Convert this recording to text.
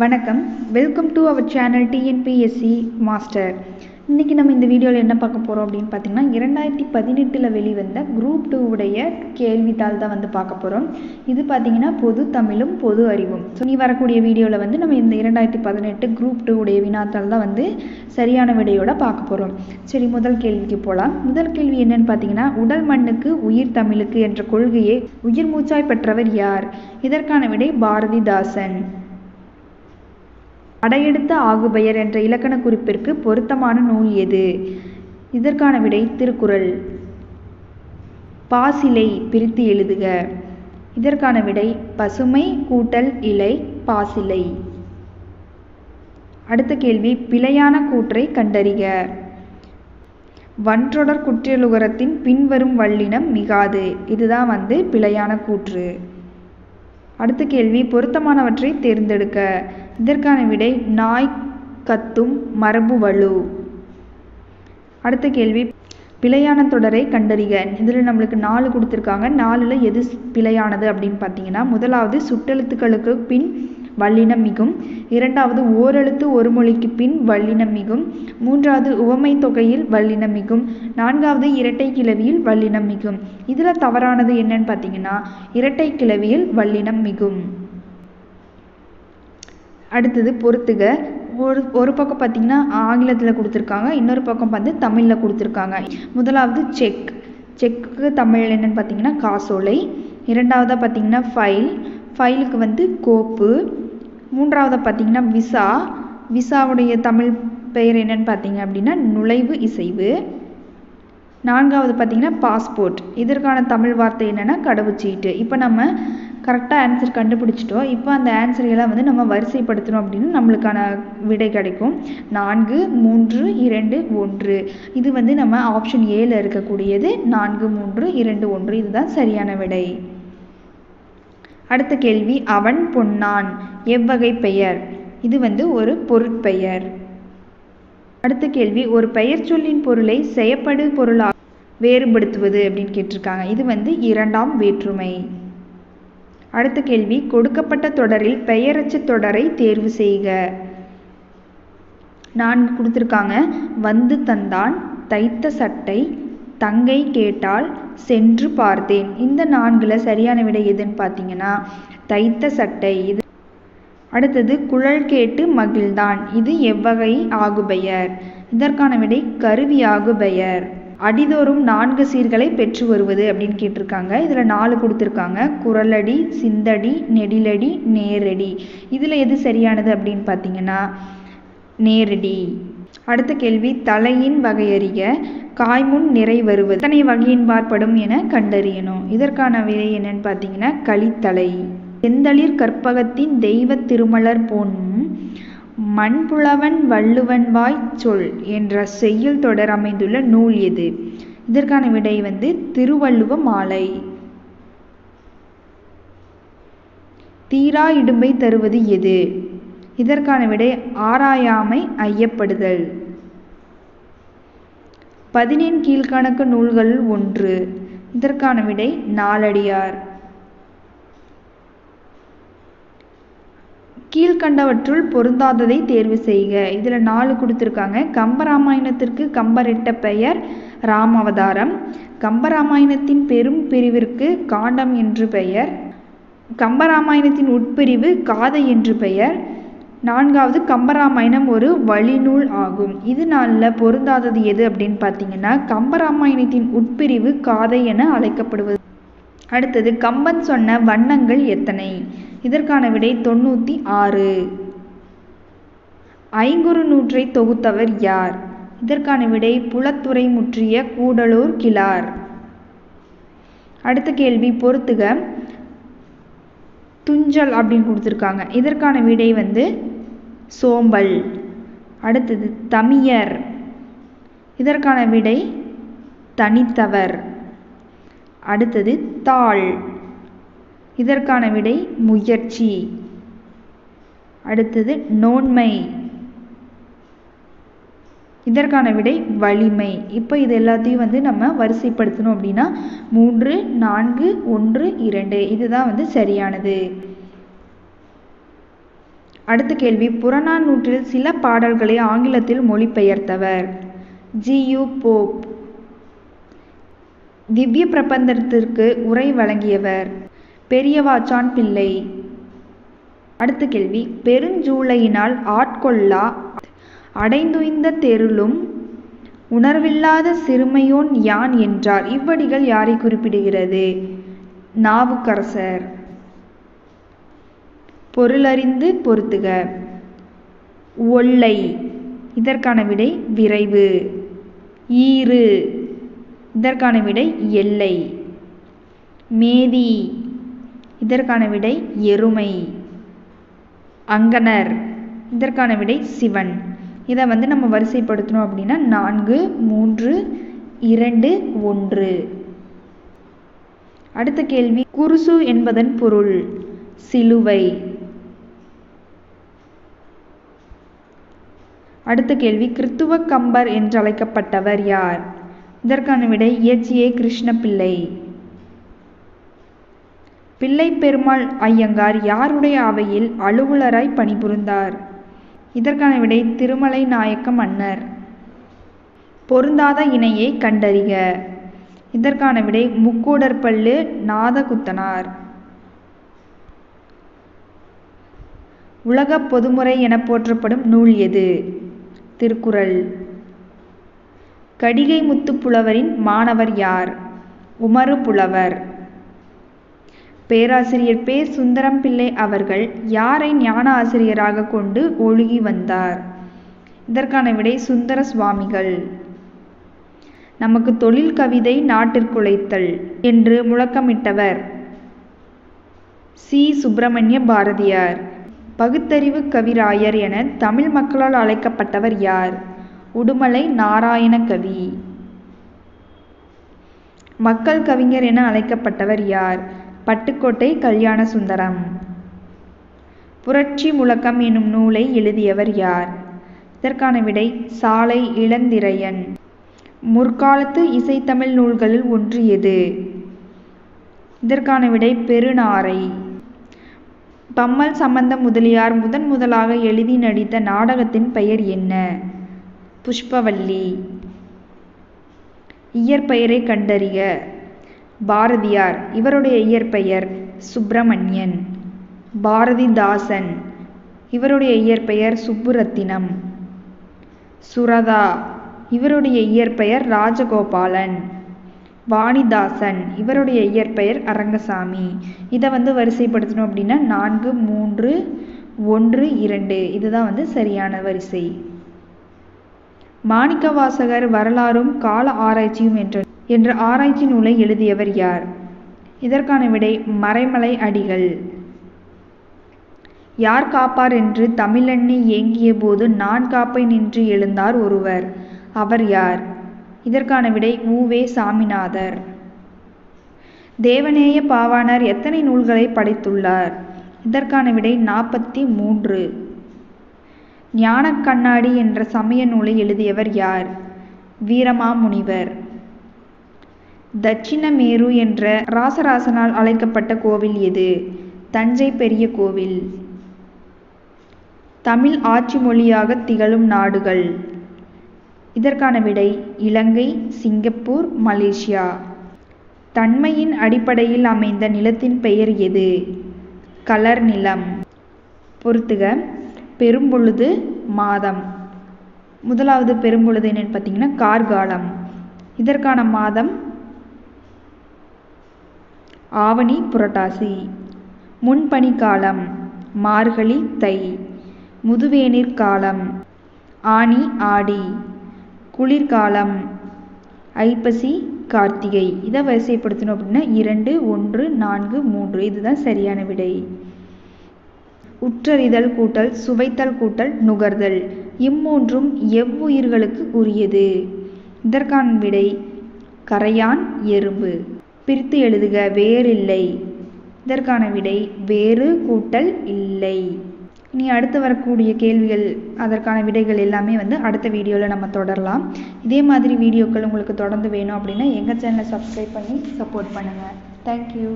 வணக்கம், welcome to our channel TNPSC master. இன்றைக்கி நம்ம இந்த வீடியோவில் என்ன பார்க்க போகிறோம் அப்படின்னு பார்த்தீங்கன்னா 2018 வெளிவந்த குரூப் 2 உடைய கேள்வித்தாள் தான் பார்க்க போகிறோம். இது பார்த்தீங்கன்னா பொது தமிழும் பொது அறிவும். ஸோ நீ வரக்கூடிய வீடியோவில் நம்ம இந்த 2018 குரூப் 2 உடைய வினாத்தாள் தான் சரியான விடையோட பார்க்க போகிறோம். சரி, முதல் கேள்விக்கு போகலாம். முதல் கேள்வி என்னன்னு பார்த்தீங்கன்னா, உடல் மண்ணுக்கு உயிர் தமிழுக்கு என்ற கொள்கையை உயிர் மூச்சாய் பெற்றவர் யார்? இதற்கான விடை பாரதிதாசன். அடையெடுத்த ஆகுபெயர் என்ற இலக்கண குறிப்பிற்கு பொருத்தமான நூல் எது? இதற்கான விடை திருக்குறள். பாசிலை பிரித்து எழுதுக. இதற்கான விடை பசுமை கூட்டல் இலை பாசிலை. அடுத்த கேள்வி, பிழையான கூற்றை கண்டறிக. வன்றொடர் குற்றியலுகரத்தின் பின்வரும் வல்லினம் மிகாது. இதுதான் பிழையான கூற்று. அடுத்த கேள்வி, பொருத்தமானவற்றை தேர்ந்தெடுக்க. இதற்கான விடை நாய் கத்தும் மரபு வலு. அடுத்த கேள்வி, பிழையான தொடரை கண்டறிக. இதில் நம்மளுக்கு 4 கொடுத்துருக்காங்க. 4ல் எது பிழையானது அப்படின்னு பார்த்தீங்கன்னா, முதலாவது சுட்டெழுத்துக்களுக்கு பின் வல்லினம் மிகும், இரண்டாவது ஓரெழுத்து ஒரு மொழிக்கு பின் வல்லினம் மிகும், மூன்றாவது உவமை தொகையில் வல்லினம் மிகும், நான்காவது இரட்டை கிளவியில் வல்லினம் மிகும். இதில் தவறானது என்னன்னு பார்த்தீங்கன்னா, இரட்டை கிளவியில் வல்லினம் மிகும். அடுத்தது பொறுத்துக. ஒரு பக்கம் பார்த்தீங்கன்னா ஆங்கிலத்தில் கொடுத்துருக்காங்க, இன்னொரு பக்கம் தமிழில் கொடுத்துருக்காங்க. முதலாவது செக். செக்கு தமிழ் என்னன்னு பார்த்தீங்கன்னா காசோலை. இரண்டாவதாக பார்த்தீங்கன்னா ஃபைல். ஃபைலுக்கு கோப்பு. மூன்றாவதாக பார்த்தீங்கன்னா விசா. விசாவுடைய தமிழ் பெயர் என்னன்னு பார்த்தீங்க அப்படின்னா நுழைவு இசைவு. நான்காவது பார்த்தீங்கன்னா பாஸ்போர்ட். இதற்கான தமிழ் வார்த்தை என்னென்னா கடவுச்சீட்டு. இப்போ நம்ம கரெக்டாக ஆன்சர் கண்டுபிடிச்சிட்டோம். இப்போ அந்த ஆன்சரையெல்லாம் நம்ம வரிசைப்படுத்தணும் அப்படின்னு நம்மளுக்கான விடை கிடைக்கும். 4 3 2 1. இது நம்ம ஆப்ஷன் ஏல இருக்கக்கூடியது 4 3 2 1. இதுதான் சரியான விடை. அடுத்த கேள்வி, அவன் பொன்னான் எவ்வகை பெயர்? இது ஒரு பொருட்பெயர். அடுத்த கேள்வி, ஒரு பெயர் சொல்லின் பொருளை செயப்படு பொருளாக வேறுபடுத்துவது அப்படின்னு கேட்டிருக்காங்க. இது இரண்டாம் வேற்றுமை. அடுத்த கேள்வி, கொடுக்கப்பட்ட தொடரில் பெயரச்ச தொடரை தேர்வு செய்க. 4 கொடுத்துருக்காங்க. வந்து தந்தான், தைத்த சட்டை, தங்கை கேட்டால், சென்று பார்த்தேன். இந்த 4ல் சரியான விடை எதுன்னு பார்த்தீங்கன்னா தைத்த சட்டை. இது அடுத்தது குழல் கேட்டு மகிழ்ந்தான். இது எவ்வகை ஆகுபெயர்? இதற்கான விடை கருவி ஆகுபெயர். அடிதோறும் 4 சீர்களை பெற்று வருவது அப்படின்னு கேட்டிருக்காங்க. இதில் 4 கொடுத்துருக்காங்க. குரலடி, சிந்தடி, நெடிலடி, நேரடி. இதில் எது சரியானது அப்படின்னு பார்த்தீங்கன்னா நேரடி. அடுத்த கேள்வி, தலையின் வகையறிக. காய்முன் நிறை வருவது எத்தனை வகையின் பார்ப்படும் என கண்டறியணும். இதற்கான விடை என்னன்னு பார்த்தீங்கன்னா கலித்தலை. செந்தளிர் கற்பகத்தின் தெய்வ திருமலர் போன்னும் மண்புலவன் வள்ளுவன் வாய் சொல் என்ற செய்யுள் தொடர் அமைந்துள்ள நூல் எது? இதற்கான விடை திருவள்ளுவ மாலை. தீரா இடும்பை தருவது எது? இதற்கான விடை ஆராயாமை ஐயப்படுதல். 14 கீழ்கணக்கு நூல்கள் 1. இதற்கான விடை நாலடியார். கீழ்கண்டவற்றுள் பொருந்தாததை தேர்வு செய்க. இதில் 4 கொடுத்துருக்காங்க. கம்பராமாயணத்திற்கு கம்பரிட்ட பெயர் ராமவதாரம். கம்பராமாயணத்தின் பெரும் பிரிவிற்கு காண்டம் என்று பெயர். கம்பராமாயணத்தின் உட்பிரிவு காதை என்று பெயர். 4வது கம்பராமாயணம் ஒரு வழிநூல் ஆகும். இது 4ல் பொருந்தாதது எது அப்படின்னு பார்த்தீங்கன்னா கம்பராமாயணத்தின் உட்பிரிவு காதை என அழைக்கப்படுவது. அடுத்தது, கம்பன் சொன்ன வண்ணங்கள் எத்தனை? இதற்கான விடை 96. ஐங்குறு நூற்றை தொகுத்தவர் யார்? இதற்கான விடை புலத்துறை முற்றிய கூடலூர் கிழார். அடுத்த கேள்வி, பொறுத்துக. துஞ்சல் அப்படின்னு கொடுத்துருக்காங்க. இதற்கான விடை சோம்பல். அடுத்தது, தமியர். இதற்கான விடை தனித்தவர். அடுத்தது, தாள். இதற்கான விடை முயற்சி. அடுத்தது, நோன்மை. இதற்கான விடை வலிமை. இப்போ இது எல்லாத்தையும் நம்ம வரிசைப்படுத்தணும் அப்படின்னா 3 4 1 2 இதுதான் சரியானது. அடுத்த கேள்வி, புறநானூற்றில் சில பாடல்களை ஆங்கிலத்தில் மொழிபெயர்த்தவர். ஜி.யு. போப். திவ்ய பிரபந்தத்திற்கு உரை வழங்கியவர். பெரியவாச்சான் பிள்ளை. அடுத்த கேள்வி, பெருஞ்சூளையினால் ஆட்கொள்ளா அடைந்துய்ந்த தெருளும் உணர்வில்லாத சிறுமையோன் யான் என்றார். இவ்வடிகள் யாரை குறிப்பிடுகிறது? நாவுக்கரசர். பொருளறிந்து பொருத்துக. ஒல்லை. இதற்கான விடை விரைவு. ஈறு. இதற்கான விடை எல்லை. மேதி. இதற்கான விடை எருமை. அங்கணர். இதற்கான விடை சிவன். இதை நம்ம வரிசைப்படுத்தணும் அப்படின்னா 4, 3, 2, 1. அடுத்த கேள்வி, குருசு என்பதன் பொருள். சிலுவை. அடுத்த கேள்வி, கிறித்துவ கம்பர் என்றழைக்கப்பட்டவர் யார்? இதற்கான விடை இயற்றிய கிருஷ்ணபிள்ளை. பிள்ளை பெருமாள் ஐயங்கார் யாருடைய அவையில் அலுவலராய் பணிபுரிந்தார்? இதற்கான விடை திருமலை நாயக்க மன்னர். பொருந்தாத இணையை கண்டறிக. இதற்கான விடை முக்கூடற்பள்ளு நாதகுத்தனார். உலக பொதுமுறை என போற்றப்படும் நூல் எது? திருக்குறள். கடிகை முத்து புலவரின் மாணவர் யார்? உமறு புலவர். பேராசிரியர் பே. சுந்தரம் பிள்ளை அவர்கள் யாரை ஞான ஆசிரியராக கொண்டு ஒழுகி வந்தார்? இதற்கான விடை சுந்தர சுவாமிகள். நமக்கு தொழில் கவிதை நாட்டிற்குழைத்தல் என்று முழக்கமிட்டவர் சி. சுப்பிரமணிய பாரதியார். பகுத்தறிவு கவிராயர் என தமிழ் மக்களால் அழைக்கப்பட்டவர் யார்? உடுமலை நாராயண கவி. மக்கள் கவிஞர் என அழைக்கப்பட்டவர் யார்? பட்டுக்கோட்டை கல்யாண சுந்தரம். புரட்சி முழக்கம் எனும் நூலை எழுதியவர் யார்? இதற்கான விடை சாலை இளந்திரையன். முற்காலத்து இசைத்தமிழ் நூல்களில் ஒன்று எது? இதற்கான விடை பெருநாரை. பம்மல் சம்பந்த முதலியார் முதலாக எழுதி நடித்த நாடகத்தின் பெயர் என்ன? புஷ்பவல்லி. இயற்பெயரை கண்டறிக. பாரதியார். இவருடைய இயற்பெயர் சுப்பிரமணியன். பாரதிதாசன். இவருடைய இயற்பெயர் சுப்புரத்தினம். சுரதா. இவருடைய இயற்பெயர் ராஜகோபாலன். வாணிதாசன். இவருடைய இயற்பெயர் அரங்கசாமி. இதை வரிசைப்படுத்தணும் அப்படின்னா 4, 3, 1, 2. இதுதான் சரியான வரிசை. மாணிக்கவாசகர் வரலாறும் கால ஆராய்ச்சியும் என்ற ஆராய்ச்சி நூலை எழுதியவர் யார்? இதற்கான விடை மறைமலை அடிகள். யார் காப்பார் என்று தமிழண்ணி ஏங்கிய போது நான் காப்பேன் என்று எழுந்தார் ஒருவர். அவர் யார்? இதற்கான விடை உ.வே. சாமிநாதர். தேவநேய பாவாணர் எத்தனை நூல்களை படைத்துள்ளார்? இதற்கான விடை 43. ஞானக் கண்ணாடி என்ற சமய நூலை எழுதியவர் யார்? வீரமாமுனிவர். தட்சிணமேரு என்ற ராசராசனால் அழைக்கப்பட்ட கோவில் எது? தஞ்சை பெரிய கோவில். தமிழ் ஆட்சி மொழியாக திகழும் நாடுகள். இதற்கான விடை இலங்கை, சிங்கப்பூர், மலேசியா. தன்மையின் அடிப்படையில் அமைந்த நிலத்தின் பெயர் எது? கலர் நிலம். பொறுத்துக. பெரும்பொழுது, மாதம். முதலாவது பெரும்பொழுது என்னன்னு பார்த்தீங்கன்னா கார்காலம். இதற்கான மாதம் ஆவணி, புரட்டாசி. முன்பனிக்காலம் மார்கழி, தை. முதுவேநீர் காலம் ஆனி, ஆடி. குளிர்காலம் ஐப்பசி, கார்த்திகை. இதை வரிசைப்படுத்தணும் அப்படின்னா 2, 1, 4, 3. இதுதான் சரியான விடை. உற்றறிதல் கூட்டல் சுவைத்தல் கூட்டல் நுகர்தல் இம்மூன்றும் எவ்வுயிர்களுக்கு உரியது? இதற்கான விடை கரையான், எறும்பு. பிரித்து எழுதுக. வேறில்லை. இதற்கான விடை வேறு கூட்டல் இல்லை. இனி அடுத்து வரக்கூடிய கேள்விகள் அதற்கான விடைகள் எல்லாமே அடுத்த வீடியோவில் நம்ம தொடரலாம். இதே மாதிரி வீடியோக்கள் உங்களுக்கு தொடர்ந்து வேணும் அப்படின்னா எங்கள் சேனலை சப்ஸ்கிரைப் பண்ணி சப்போர்ட் பண்ணுங்கள். தேங்க்யூ.